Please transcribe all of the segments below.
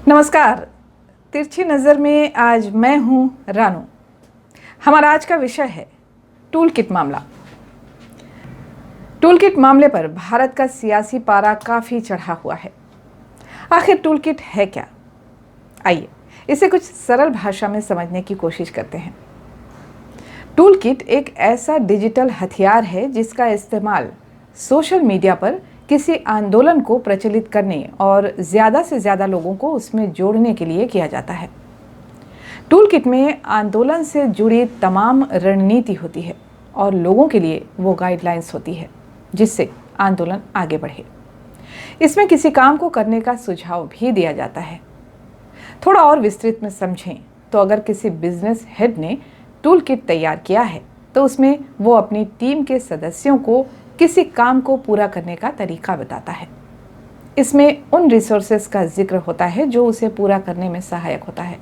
नमस्कार। तिरछी नज़र में आज मैं हूं रानू। हमारा आज का विषय है टूल किट मामला। टूल किट मामले पर भारत का सियासी पारा काफ़ी चढ़ा हुआ है। आखिर टूल किट है क्या? आइए इसे कुछ सरल भाषा में समझने की कोशिश करते हैं। टूल किट एक ऐसा डिजिटल हथियार है जिसका इस्तेमाल सोशल मीडिया पर किसी आंदोलन को प्रचलित करने और ज़्यादा से ज़्यादा लोगों को उसमें जोड़ने के लिए किया जाता है। टूल किट में आंदोलन से जुड़ी तमाम रणनीति होती है और लोगों के लिए वो गाइडलाइंस होती है जिससे आंदोलन आगे बढ़े। इसमें किसी काम को करने का सुझाव भी दिया जाता है। थोड़ा और विस्तृत में समझें तो अगर किसी बिजनेस हेड ने टूल किट तैयार किया है तो उसमें वो अपनी टीम के सदस्यों को किसी काम को पूरा करने का तरीका बताता है। इसमें उन रिसोर्सेज का जिक्र होता है जो उसे पूरा करने में सहायक होता है।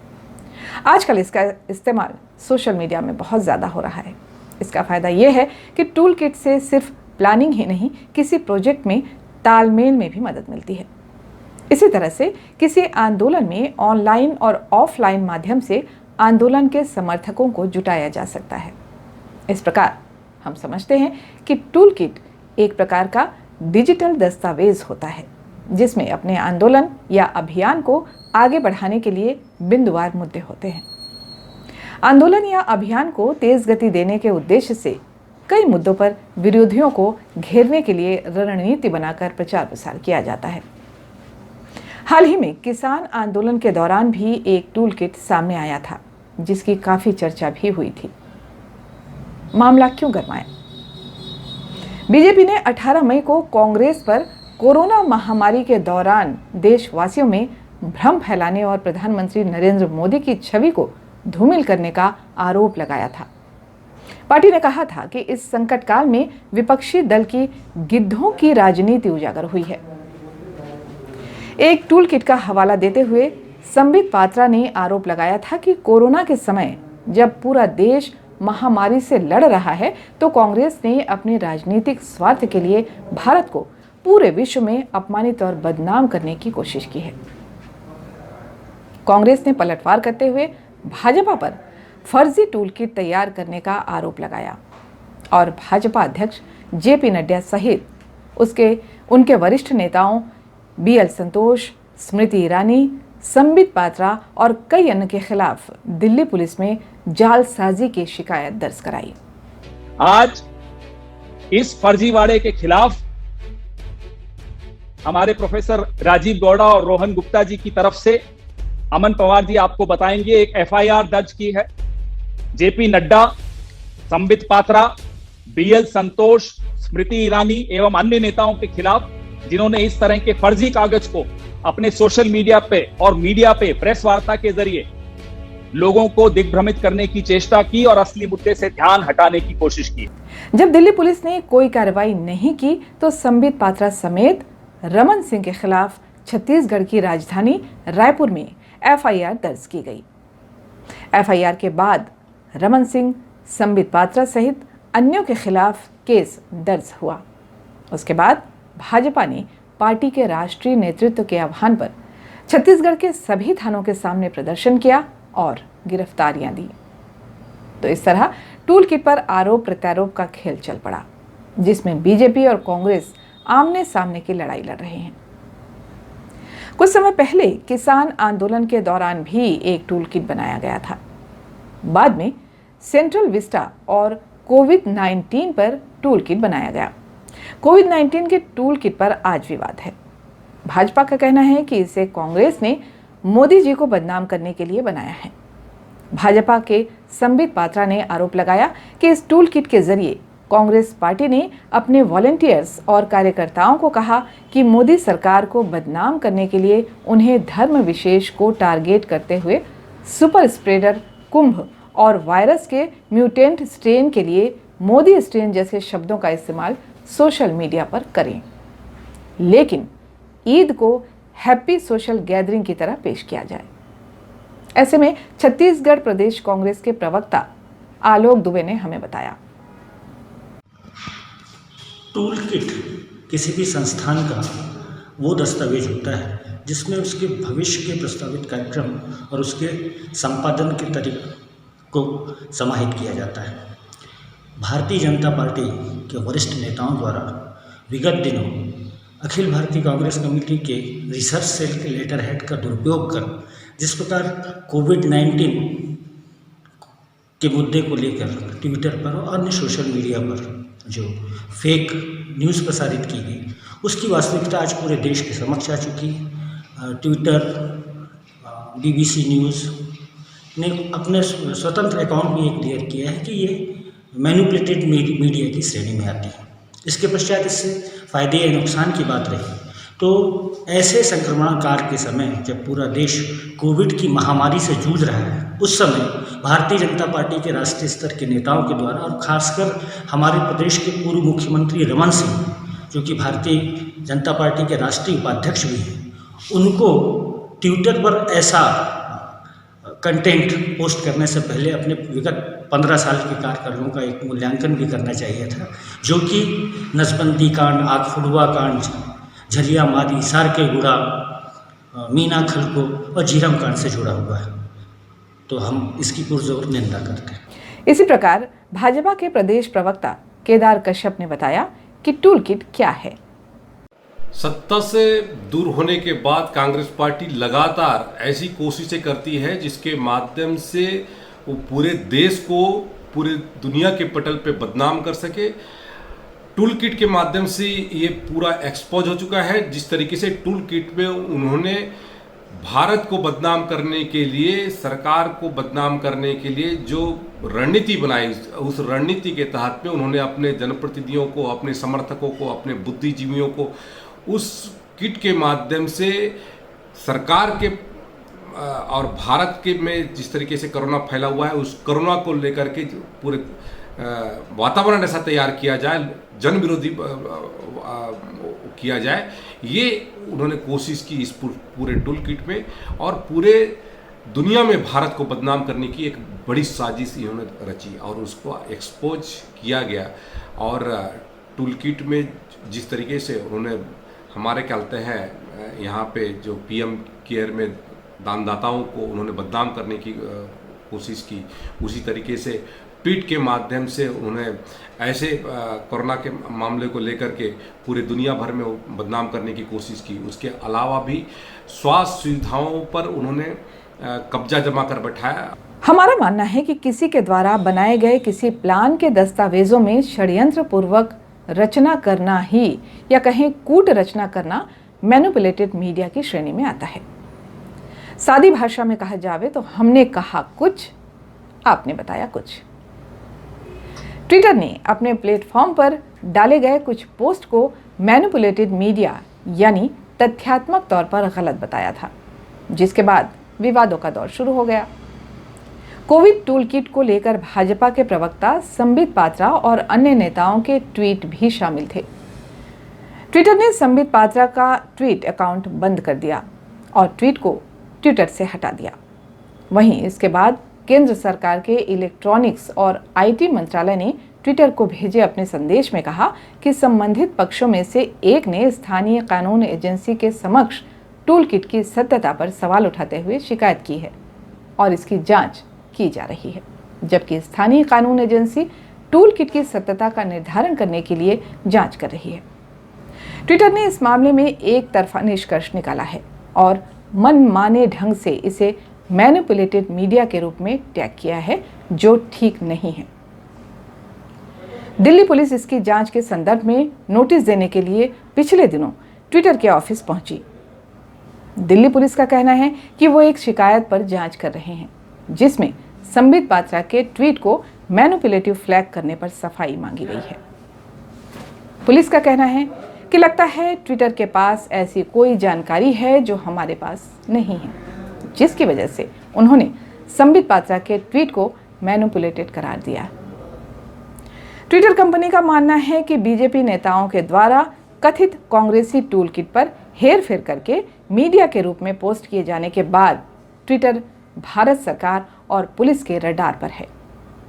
आजकल इसका इस्तेमाल सोशल मीडिया में बहुत ज़्यादा हो रहा है। इसका फ़ायदा ये है कि टूल किट से सिर्फ प्लानिंग ही नहीं, किसी प्रोजेक्ट में तालमेल में भी मदद मिलती है। इसी तरह से किसी आंदोलन में ऑनलाइन और ऑफलाइन माध्यम से आंदोलन के समर्थकों को जुटाया जा सकता है। इस प्रकार हम समझते हैं कि टूल किट एक प्रकार का डिजिटल दस्तावेज होता है जिसमें अपने आंदोलन या अभियान को आगे बढ़ाने के लिए बिंदुवार मुद्दे होते हैं। आंदोलन या अभियान को तेज गति देने के उद्देश्य से कई मुद्दों पर विरोधियों को घेरने के लिए रणनीति बनाकर प्रचार प्रसार किया जाता है। हाल ही में किसान आंदोलन के दौरान भी एक टूल किट सामने आया था जिसकी काफी चर्चा भी हुई थी। मामला क्यों गरमाया? बीजेपी ने 18 मई को कांग्रेस पर कोरोना महामारी के दौरान देशवासियों में भ्रम फैलाने और प्रधानमंत्री नरेंद्र मोदी की छवि को धूमिल करने का आरोप लगाया था। पार्टी ने कहा था कि इस संकट काल में विपक्षी दल की गिद्धों की राजनीति उजागर हुई है। एक टूल किट का हवाला देते हुए संबित पात्रा ने आरोप लगाया था कि कोरोना के समय जब पूरा देश महामारी से लड़ रहा है तो कांग्रेस ने अपने राजनीतिक स्वार्थ के लिए भारत को पूरे विश्व में अपमानित और बदनाम करने की कोशिश की है। कांग्रेस ने पलटवार करते हुए भाजपा पर फर्जी टूल किट तैयार करने का आरोप लगाया और भाजपा अध्यक्ष जेपी नड्डा सहित उनके वरिष्ठ नेताओं बीएल संतोष, स्मृति ईरानी, संबित पात्रा और कई अन्य के खिलाफ दिल्ली पुलिस में जालसाजी की शिकायत दर्ज कराई। आज इस फर्जीवाड़े के खिलाफ हमारे प्रोफेसर राजीव गौड़ा और रोहन गुप्ता जी की तरफ से अमन पवार जी आपको बताएंगे, एक एफआईआर दर्ज की है। जेपी नड्डा, संबित पात्रा, बीएल संतोष, स्मृति ईरानी एवं अन्य नेताओं के खिलाफ जिन्होंने इस तरह के फर्जी कागज को अपने सोशल मीडिया पे और मीडिया पे प्रेस वार्ता के जरिए लोगों को दिग्भ्रमित करने की चेष्टा की और असली मुद्दे से ध्यान हटाने की कोशिश की। जब दिल्ली पुलिस ने कोई कार्रवाई नहीं की तो संबित पात्रा समेत रमन सिंह के खिलाफ छत्तीसगढ़ की राजधानी रायपुर में एफआईआर दर्ज की गई। एफआईआर के बाद रमन सिंह, संबित पात्रा सहित अन्यों के खिलाफ केस दर्ज हुआ। उसके बाद भाजपा ने पार्टी के राष्ट्रीय नेतृत्व के आह्वान पर छत्तीसगढ़ के सभी थानों के सामने प्रदर्शन किया और गिरफ्तारियां दी। तो इस तरह टूल किट पर आरोप प्रत्यारोप का खेल चल पड़ा जिसमें बीजेपी और कांग्रेस आमने सामने की लड़ाई लड़ रहे हैं। कुछ समय पहले किसान आंदोलन के दौरान भी एक टूल किट बनाया गया था। बाद में सेंट्रल विस्टा और कोविड-19 पर टूल किट बनाया गया। कोविड-19 के टूल किट पर आज विवाद है। भाजपा का कहना है कि इसे कांग्रेस ने मोदी जी को बदनाम करने के लिए बनाया है। भाजपा के संबित पात्रा ने आरोप लगाया कि इस टूल किट के जरिए कांग्रेस पार्टी ने अपने वॉलंटियर्स और कार्यकर्ताओं को कहा कि मोदी सरकार को बदनाम करने के लिए उन्हें धर्म विशेष को टारगेट करते हुए सुपर स्प्रेडर, कुंभ और वायरस के म्यूटेंट स्ट्रेन के लिए मोदी स्ट्रेन जैसे शब्दों का इस्तेमाल सोशल मीडिया पर करें, लेकिन ईद को हैप्पी सोशल गैदरिंग की तरह पेश किया जाए। ऐसे में छत्तीसगढ़ प्रदेश कांग्रेस के प्रवक्ता आलोक दुबे ने हमें बताया, टूल किट किसी भी संस्थान का वो दस्तावेज होता है जिसमें उसके भविष्य के प्रस्तावित कार्यक्रम और उसके संपादन के तरीके को समाहित किया जाता है। भारतीय जनता पार्टी के वरिष्ठ नेताओं द्वारा विगत दिनों अखिल भारतीय कांग्रेस कमेटी के रिसर्च सेल के लेटर हेड का दुरुपयोग कर जिस प्रकार कोविड-19 के मुद्दे को लेकर ट्विटर पर और अन्य सोशल मीडिया पर जो फेक न्यूज़ प्रसारित की गई, उसकी वास्तविकता आज पूरे देश के समक्ष आ चुकी है। ट्विटर, BBC न्यूज़ ने अपने स्वतंत्र अकाउंट में ये क्लियर किया है कि ये मैनिपुलेटेड मीडिया की श्रेणी में आती है। इसके पश्चात इससे फ़ायदे या नुकसान की बात रही तो ऐसे संक्रमण काल के समय जब पूरा देश कोविड की महामारी से जूझ रहा है, उस समय भारतीय जनता पार्टी के राष्ट्रीय स्तर के नेताओं के द्वारा और खासकर हमारे प्रदेश के पूर्व मुख्यमंत्री रमन सिंह, जो कि भारतीय जनता पार्टी के राष्ट्रीय उपाध्यक्ष भी हैं, उनको ट्विटर पर ऐसा कंटेंट पोस्ट करने से पहले अपने विगत 15 साल के कार्यकालों का एक मूल्यांकन भी करना चाहिए था, जो कि नसबंदी कांड, आगफुड़वा कांड, झलिया मादी, सारकेगुड़ा, मीना खलको और झीरम कांड से जुड़ा हुआ है। तो हम इसकी पुरजोर निंदा करते हैं। इसी प्रकार भाजपा के प्रदेश प्रवक्ता केदार कश्यप ने बताया कि टूल किट क्या है। सत्ता से दूर होने के बाद कांग्रेस पार्टी लगातार ऐसी कोशिशें करती है जिसके माध्यम से वो पूरे देश को, पूरे दुनिया के पटल पे बदनाम कर सके। टूल किट के माध्यम से ये पूरा एक्सपोज हो चुका है। जिस तरीके से टूल किट में उन्होंने भारत को बदनाम करने के लिए, सरकार को बदनाम करने के लिए जो रणनीति बनाई, उस रणनीति के तहत में उन्होंने अपने जनप्रतिनिधियों को, अपने समर्थकों को, अपने बुद्धिजीवियों को उस किट के माध्यम से सरकार के और भारत के में जिस तरीके से कोरोना फैला हुआ है, उस कोरोना को लेकर के पूरे वातावरण ऐसा तैयार किया जाए, जन विरोधी किया जाए, ये उन्होंने कोशिश की इस पूरे टूल किट में। और पूरे दुनिया में भारत को बदनाम करने की एक बड़ी साजिश इन्होंने रची और उसको एक्सपोज किया गया। और टूल किट में जिस तरीके से उन्होंने हमारे क्या कहते हैं यहाँ पे जो PM केयर में दानदाताओं को उन्होंने बदनाम करने की कोशिश की, उसी तरीके से ट्वीट के माध्यम से उन्होंने ऐसे कोरोना के मामले को लेकर के पूरे दुनिया भर में बदनाम करने की कोशिश की। उसके अलावा भी स्वास्थ्य सुविधाओं पर उन्होंने कब्जा जमा कर बैठाया। हमारा मानना है कि किसी के द्वारा बनाए गए किसी प्लान के दस्तावेजों में षड्यंत्र पूर्वक रचना करना ही या कहें कूट रचना करना मैनिपुलेटेड मीडिया की श्रेणी में आता है। सादी भाषा में कहा जावे तो हमने कहा कुछ, आपने बताया कुछ। ट्विटर ने अपने प्लेटफॉर्म पर डाले गए कुछ पोस्ट को मैनिपुलेटेड मीडिया यानी तथ्यात्मक तौर पर गलत बताया था, जिसके बाद विवादों का दौर शुरू हो गया। कोविड टूल किट को लेकर भाजपा के प्रवक्ता संबित पात्रा और अन्य नेताओं के ट्वीट भी शामिल थे। ट्विटर ने संबित पात्रा का ट्वीट अकाउंट बंद कर दिया और ट्वीट को ट्विटर से हटा दिया। वहीं इसके बाद केंद्र सरकार के इलेक्ट्रॉनिक्स और IT मंत्रालय ने ट्विटर को भेजे अपने संदेश में कहा कि संबंधित पक्षों में से एक ने स्थानीय कानून एजेंसी के समक्ष टूल किट की सत्यता पर सवाल उठाते हुए शिकायत की है और इसकी जांच की जा रही है, जबकि स्थानीय कानून एजेंसी टूल किट की सत्यता का निर्धारण करने के लिए जांच कर रही है। ट्विटर ने इस मामले में एक तरफा निष्कर्ष निकाला है और मनमाने ढंग से इसे मैनिपुलेटेड मीडिया के रूप में टैग किया है, जो ठीक नहीं है। दिल्ली पुलिस इसकी जांच के संदर्भ में नोटिस देने के लिए पिछले दिनों ट्विटर के ऑफिस पहुंची। दिल्ली पुलिस का कहना है कि वो एक शिकायत पर जांच कर रहे हैं, जिसमें संबित पात्रा के ट्वीट को मैनिपुलेटिव फ्लैग करने पर सफाई मांगी गई है। पुलिस का कहना है कि लगता है ट्विटर के पास ऐसी कोई जानकारी है जो हमारे पास नहीं है, जिसकी वजह से उन्होंने संबित पात्रा के ट्वीट को मैनिपुलेटेड करार दिया। ट्विटर कंपनी का मानना है कि बीजेपी नेताओं के द्वारा कथित कांग्रेसी टूल किट पर हेरफेर करके मीडिया के रूप में पोस्ट किए जाने के बाद ट्विटर भारत सरकार और पुलिस के रडार पर है,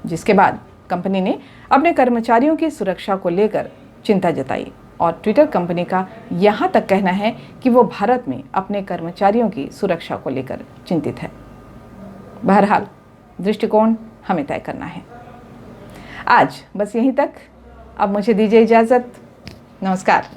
जिसके बाद कंपनी ने अपने कर्मचारियों की सुरक्षा को लेकर चिंता जताई और ट्विटर कंपनी का यहाँ तक कहना है कि वो भारत में अपने कर्मचारियों की सुरक्षा को लेकर चिंतित है। बहरहाल दृष्टिकोण हमें तय करना है। आज बस यहीं तक। अब मुझे दीजिए इजाज़त। नमस्कार।